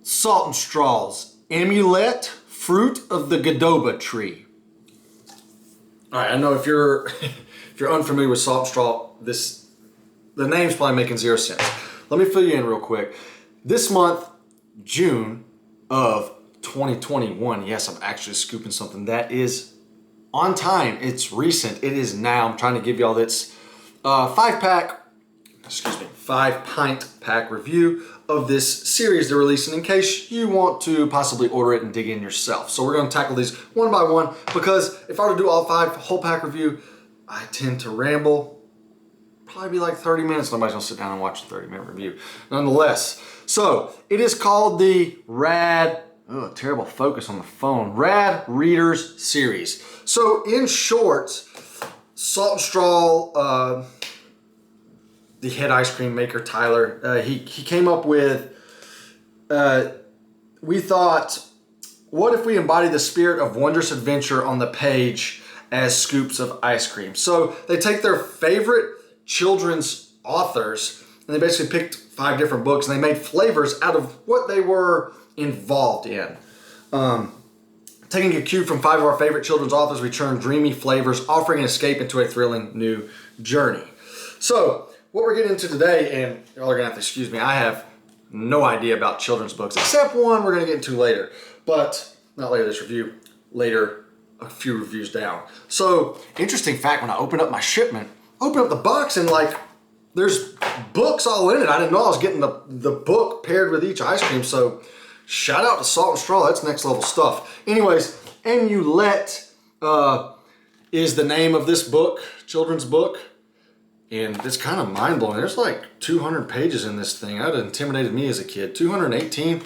Salt and Straw's Amulet, fruit of the Gadoba tree. All right, I know if you're if you're unfamiliar with salt and straw, the name's probably making zero sense. Let me fill you in real quick. This month, June of 2021, yes, I'm actually scooping something that is on time. It's recent. It is now. I'm trying to give y'all this 5-pint pack review of this series they're releasing in case you want to possibly order it and dig in yourself. So we're going to tackle these one by one because if I were to do all 5 whole pack review, I tend to ramble. Probably be like 30 minutes. Nobody's going to sit down and watch a 30-minute review. Nonetheless, so it is called the Rad, terrible focus on the phone, Rad Readers series. So in short, Salt and Straw, the head ice cream maker, Tyler, he came up with, we thought, what if we embody the spirit of wondrous adventure on the page as scoops of ice cream? So they take their favorite children's authors and they basically picked 5 different books and they made flavors out of what they were involved in. Taking a cue from 5 of our favorite children's authors, we turned dreamy flavors, offering an escape into a thrilling new journey. So what we're getting into today, and y'all are gonna have to excuse me, I have no idea about children's books, except one we're gonna get into later. But not later this review, later a few reviews down. So interesting fact, when I opened up my shipment, opened up the box and like there's books all in it. I didn't know I was getting the book paired with each ice cream. So shout out to Salt and Straw, that's next level stuff. Anyways, Amulet is the name of this book, children's book. And it's kind of mind-blowing. There's like 200 pages in this thing. That intimidated me as a kid. 218.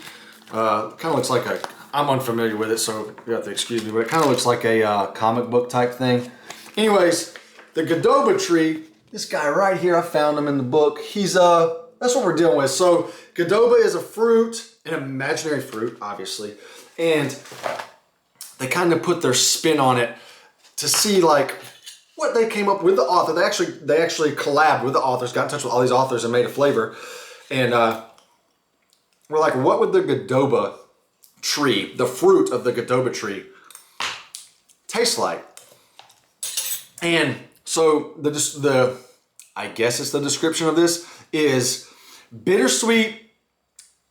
Kind of looks like I'm unfamiliar with it, so you have to excuse me, but it kind of looks like a comic book type thing. Anyways, the Gadoba tree, this guy right here, I found him in the book. He's, that's what we're dealing with. So Gadoba is a fruit, an imaginary fruit, obviously. And they kind of put their spin on it to see like, what they came up with the author. They actually collabed with the authors, got in touch with all these authors and made a flavor. And we're like, what would the Gadoba tree, the fruit of the Gadoba tree, taste like? And so I guess it's the description of this is bittersweet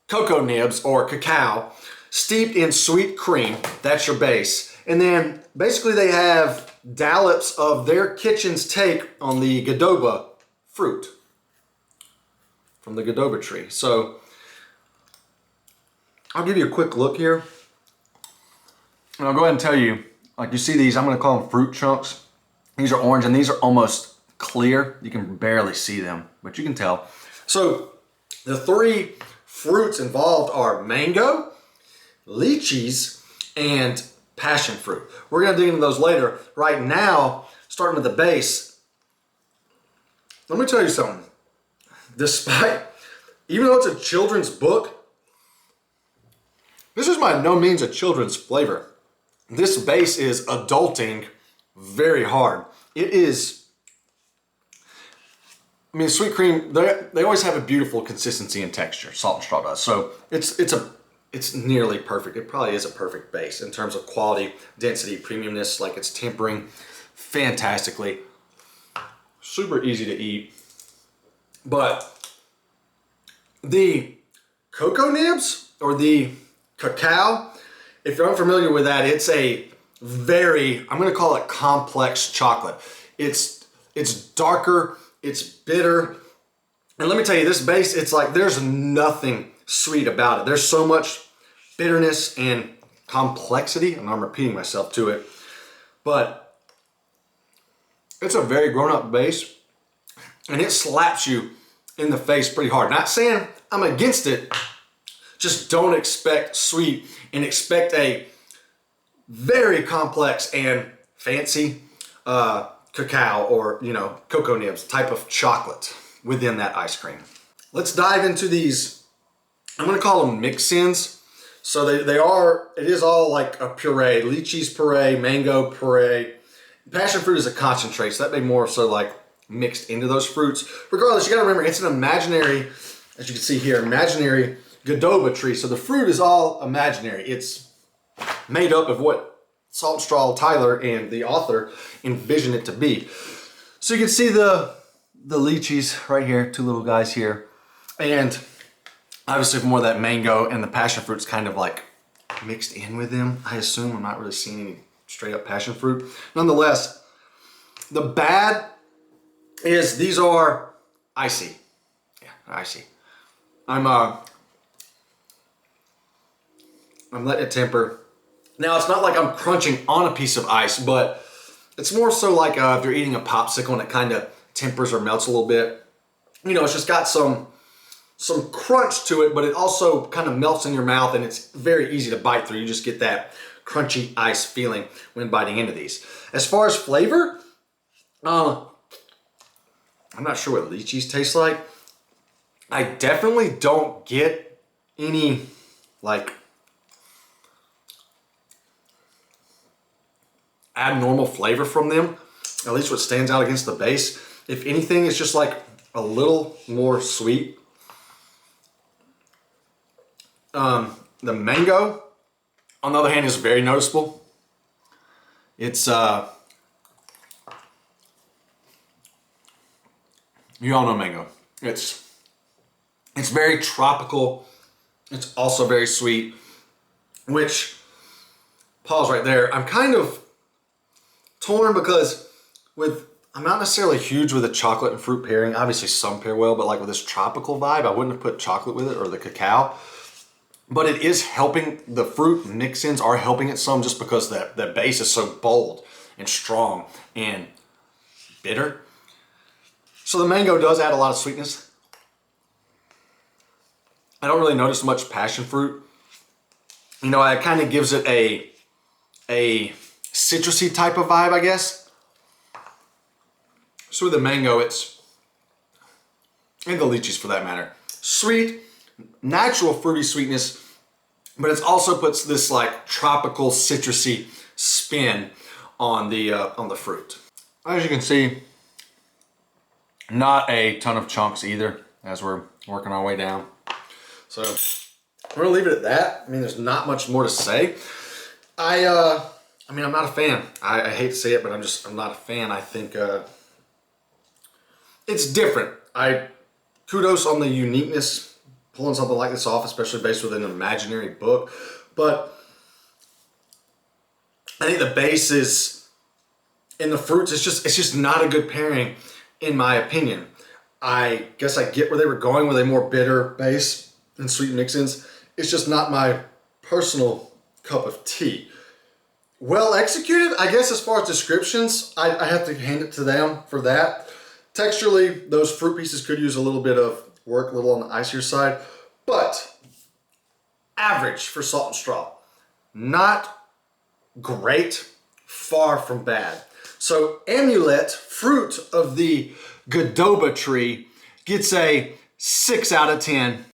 cocoa nibs or cacao steeped in sweet cream. That's your base. And then basically they have dollops of their kitchen's take on the Gadoba fruit from the Gadoba tree. So I'll give you a quick look here. And I'll go ahead and tell you, like you see these, I'm going to call them fruit chunks. These are orange and these are almost clear. You can barely see them, but you can tell. So the 3 fruits involved are mango, lychees, and passion fruit. We're going to dig into those later. Right now, starting with the base, let me tell you something. Even though it's a children's book, this is by no means a children's flavor. This base is adulting very hard. It is, I mean, sweet cream, they always have a beautiful consistency and texture, Salt and Straw does. So it's nearly perfect. It probably is a perfect base in terms of quality, density, premiumness, like it's tempering fantastically. Super easy to eat. But the cocoa nibs or the cacao, if you're unfamiliar with that, it's a very, I'm gonna call it complex chocolate. It's darker, it's bitter. And let me tell you, this base, it's like there's nothing sweet about it. There's so much bitterness and complexity. And I'm repeating myself to it, but it's a very grown-up base and it slaps you in the face pretty hard. Not saying I'm against it, just don't expect sweet and expect a very complex and fancy cacao or, cocoa nibs type of chocolate within that ice cream. Let's dive into these. I'm gonna call them mix-ins. So it is all like a puree, lychees puree, mango puree. Passion fruit is a concentrate, so that may more so like mixed into those fruits. Regardless, you gotta remember, it's an imaginary, as you can see here, imaginary Gadoba tree. So the fruit is all imaginary. It's made up of what Salt and Straw Tyler and the author envisioned it to be. So you can see the lychees right here, two little guys here. And obviously more of that mango and the passion fruit's kind of like mixed in with them. I assume I'm not really seeing any straight up passion fruit. Nonetheless, the bad is these are icy. Yeah, icy. I'm letting it temper. Now it's not like I'm crunching on a piece of ice, but it's more so like if you're eating a popsicle and it kind of tempers or melts a little bit. You know, it's just got some crunch to it, but it also kind of melts in your mouth and it's very easy to bite through. You just get that crunchy ice feeling when biting into these. As far as flavor, I'm not sure what lychees taste like. I definitely don't get any like abnormal flavor from them, at least what stands out against the base. If anything, it's just like a little more sweet. The mango, on the other hand, is very noticeable. It's you all know mango. It's very tropical. It's also very sweet, which, pause right there. I'm kind of torn because I'm not necessarily huge with a chocolate and fruit pairing. Obviously some pair well, but like with this tropical vibe, I wouldn't have put chocolate with it or the cacao. But it is helping, the fruit mix-ins are helping it some just because the base is so bold and strong and bitter. So the mango does add a lot of sweetness. I don't really notice much passion fruit. You know, it kind of gives it a citrusy type of vibe, I guess. So with the mango, and the lychees for that matter, sweet, natural fruity sweetness, but it also puts this like tropical citrusy spin on the fruit. As you can see, not a ton of chunks either as we're working our way down. So we're gonna leave it at that. I mean, there's not much more to say. I mean, I'm not a fan. I hate to say it, but I'm not a fan. I think it's different. Kudos on the uniqueness, pulling something like this off, especially based with an imaginary book. But I think the base is, in the fruits, it's just not a good pairing, in my opinion. I guess I get where they were going with a more bitter base and sweet mix-ins. It's just not my personal cup of tea. Well executed, I guess. As far as descriptions, I have to hand it to them for that. Texturally, those fruit pieces could use a little bit of work, a little on the icier side, but average for Salt and Straw. Not great, far from bad. So Amulet, fruit of the Gadoba tree, gets a 6 out of 10.